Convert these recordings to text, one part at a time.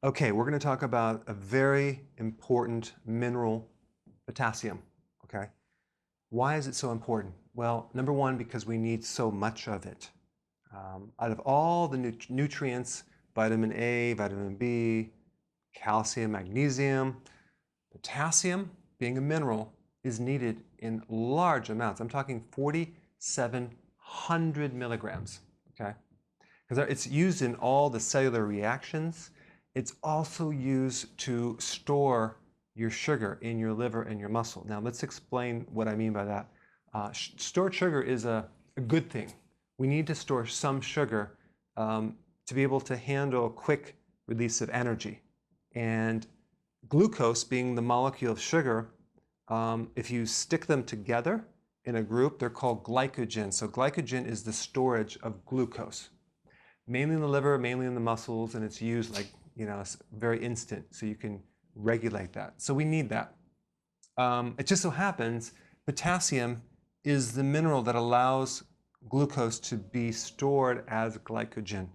Okay, we're going to talk about a very important mineral, potassium. Okay, why is it so important? Well, number one, because we need so much of it. Out of all the nutrients, vitamin A, vitamin B, calcium, magnesium, potassium, being a mineral, is needed in large amounts. I'm talking 4,700 milligrams. Okay, because it's used in all the cellular reactions. It's also used to store your sugar in your liver and your muscle. Now, let's explain what I mean by that. Stored sugar is a good thing. We need to store some sugar to be able to handle a quick release of energy. And glucose, being the molecule of sugar, if you stick them together in a group, they're called glycogen. So glycogen is the storage of glucose, mainly in the liver, mainly in the muscles, and it's used like, very instant, so you can regulate that. So we need that. It just so happens potassium is the mineral that allows glucose to be stored as glycogen.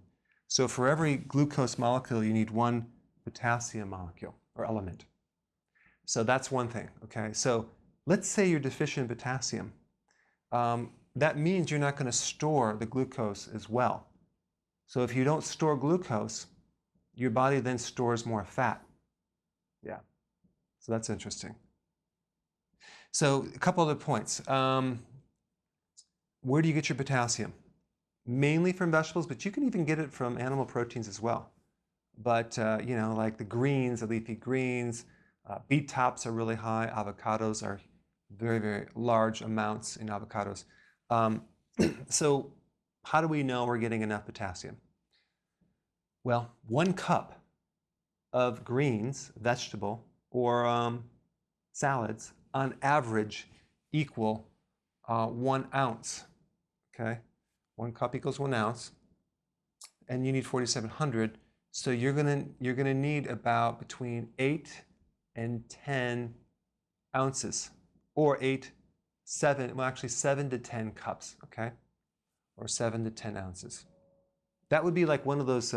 So for every glucose molecule, you need one potassium molecule or element. So that's one thing, okay? So let's say you're deficient in potassium. That means you're not going to store the glucose as well. So if you don't store glucose, your body then stores more fat. Yeah, so that's interesting. So a couple other points. Where do you get your potassium? Mainly from vegetables, but you can even get it from animal proteins as well. But, like the greens, the leafy greens, beet tops are really high. Avocados are very, very large amounts in avocados. So how do we know we're getting enough potassium? Well, 1 cup of greens, vegetable, or salads on average equal 1 ounce. Okay, 1 cup equals 1 ounce, and you need 4,700. So you're gonna need about between 8 and 10 ounces, or 7 to 10 cups. Okay, or 7 to 10 ounces. That would be like one of those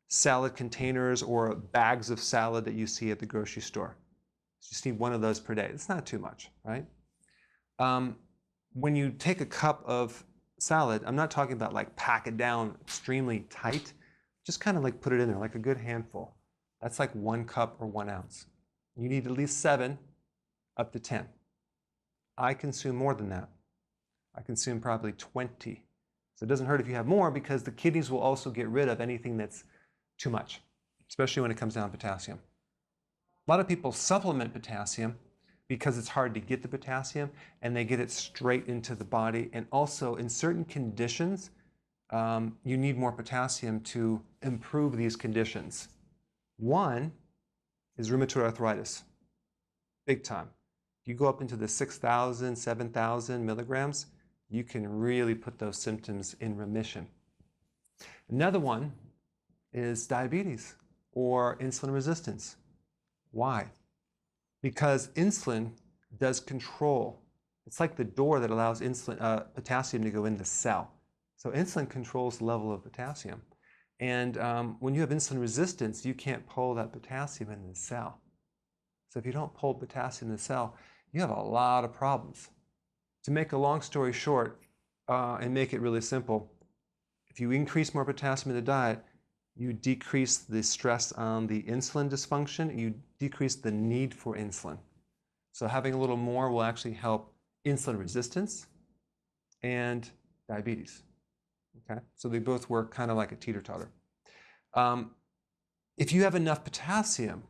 salad containers or bags of salad that you see at the grocery store. You just need one of those per day. It's not too much, right? When you take a cup of salad, I'm not talking about like pack it down extremely tight. Just kind of like put it in there, like a good handful. That's like 1 cup or 1 ounce. You need at least 7 up to 10. I consume more than that. I consume probably 20. So it doesn't hurt if you have more, because the kidneys will also get rid of anything that's too much, especially when it comes down to potassium. A lot of people supplement potassium because it's hard to get the potassium, and they get it straight into the body. And also in certain conditions, you need more potassium to improve these conditions. One is rheumatoid arthritis, big time. You go up into the 6,000, 7,000 milligrams, you can really put those symptoms in remission. Another one is diabetes or insulin resistance. Why? Because insulin does control. It's like the door that allows potassium to go in the cell. So insulin controls the level of potassium. And when you have insulin resistance, you can't pull that potassium in the cell. So if you don't pull potassium in the cell, you have a lot of problems. To make a long story short, and make it really simple, if you increase more potassium in the diet, you decrease the stress on the insulin dysfunction, and you decrease the need for insulin. So having a little more will actually help insulin resistance and diabetes. Okay, so they both work kind of like a teeter-totter. If you have enough potassium,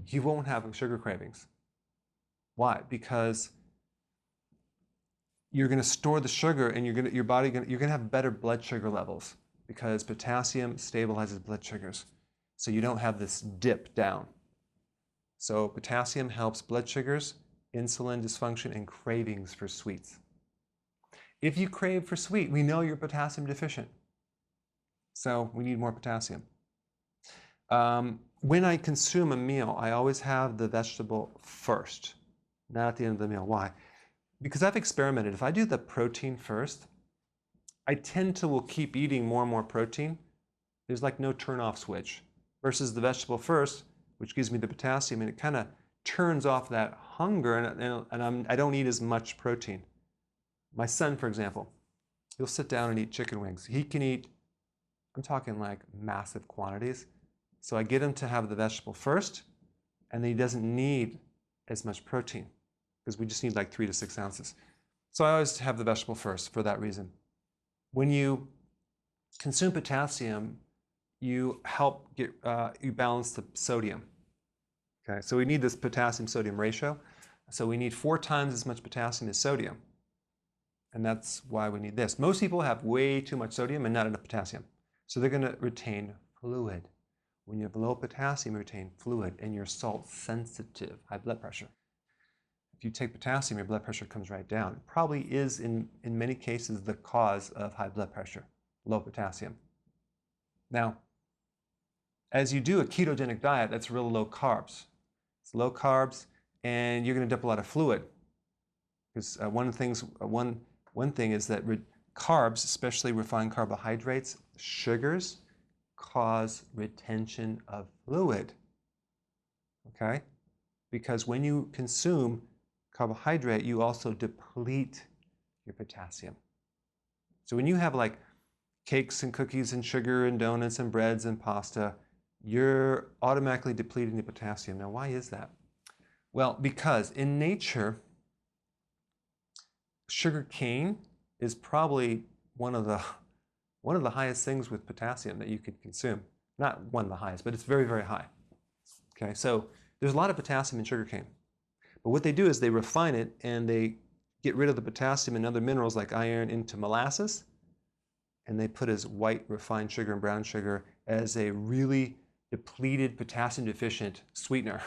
you won't have sugar cravings. Why? Because you're going to store the sugar, and you're going to have better blood sugar levels, because potassium stabilizes blood sugars, so you don't have this dip down. So potassium helps blood sugars, insulin dysfunction, and cravings for sweets. If you crave for sweet, we know you're potassium deficient, so we need more potassium. When I consume a meal, I always have the vegetable first, not at the end of the meal. Why? Because I've experimented. If I do the protein first, I tend to will keep eating more and more protein. There's like no turn-off switch. versus the vegetable first, which gives me the potassium, and it kind of turns off that hunger, and I don't eat as much protein. My son, for example, he'll sit down and eat chicken wings. He can eat, I'm talking like massive quantities. So I get him to have the vegetable first, and then he doesn't need as much protein because we just need like 3 to 6 ounces. So I always have the vegetable first for that reason. When you consume potassium, you help get, you balance the sodium. Okay, so we need this potassium-sodium ratio. So we need 4 times as much potassium as sodium. And that's why we need this. Most people have way too much sodium and not enough potassium. So they're going to retain fluid. When you have low potassium, you retain fluid, and you're salt sensitive, high blood pressure. If you take potassium, your blood pressure comes right down. It probably is, in many cases, the cause of high blood pressure, low potassium. Now, as you do a ketogenic diet, that's real low carbs. It's low carbs, and you're going to dump a lot of fluid. Because one thing is that carbs, especially refined carbohydrates, sugars, cause retention of fluid. Okay? Because when you consume carbohydrate, you also deplete your potassium. So when you have like cakes and cookies and sugar and donuts and breads and pasta, you're automatically depleting the potassium. Now, why is that? Well, because in nature, sugar cane is probably one of the highest things with potassium that you could consume. Not one of the highest, but it's very, very high. Okay, so there's a lot of potassium in sugar cane. But what they do is they refine it and they get rid of the potassium and other minerals like iron into molasses, and they put as white refined sugar and brown sugar as a really depleted potassium deficient sweetener.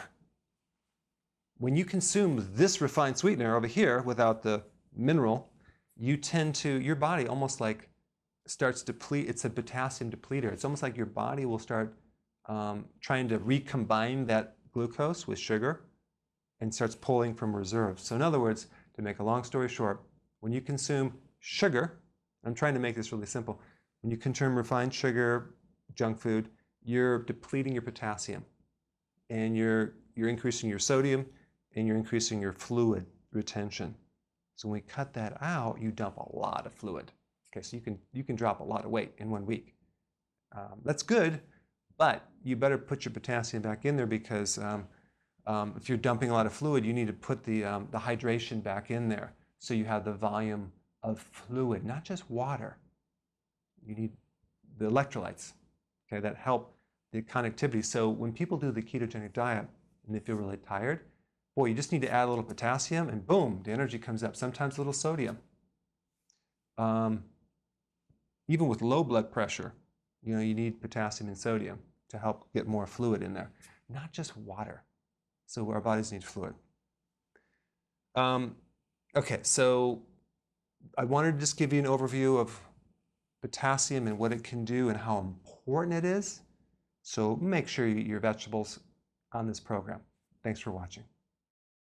When you consume this refined sweetener over here without the mineral, you tend to, your body almost like starts deplete. It's a potassium depleter. It's almost like your body will start trying to recombine that glucose with sugar and starts pulling from reserves. So in other words, to make a long story short, when you consume sugar, I'm trying to make this really simple. When you consume refined sugar, junk food, you're depleting your potassium, and you're increasing your sodium, and you're increasing your fluid retention. So when we cut that out, you dump a lot of fluid. Okay, so you can drop a lot of weight in 1 week. That's good, but you better put your potassium back in there because if you're dumping a lot of fluid, you need to put the hydration back in there so you have the volume of fluid, not just water. You need the electrolytes, okay, that help the connectivity. So when people do the ketogenic diet and they feel really tired, boy, you just need to add a little potassium and boom, the energy comes up. Sometimes a little sodium. Even with low blood pressure, you need potassium and sodium to help get more fluid in there, not just water. So our bodies need fluid. Okay, so I wanted to just give you an overview of potassium and what it can do and how important it is. So make sure you eat your vegetables on this program. Thanks for watching.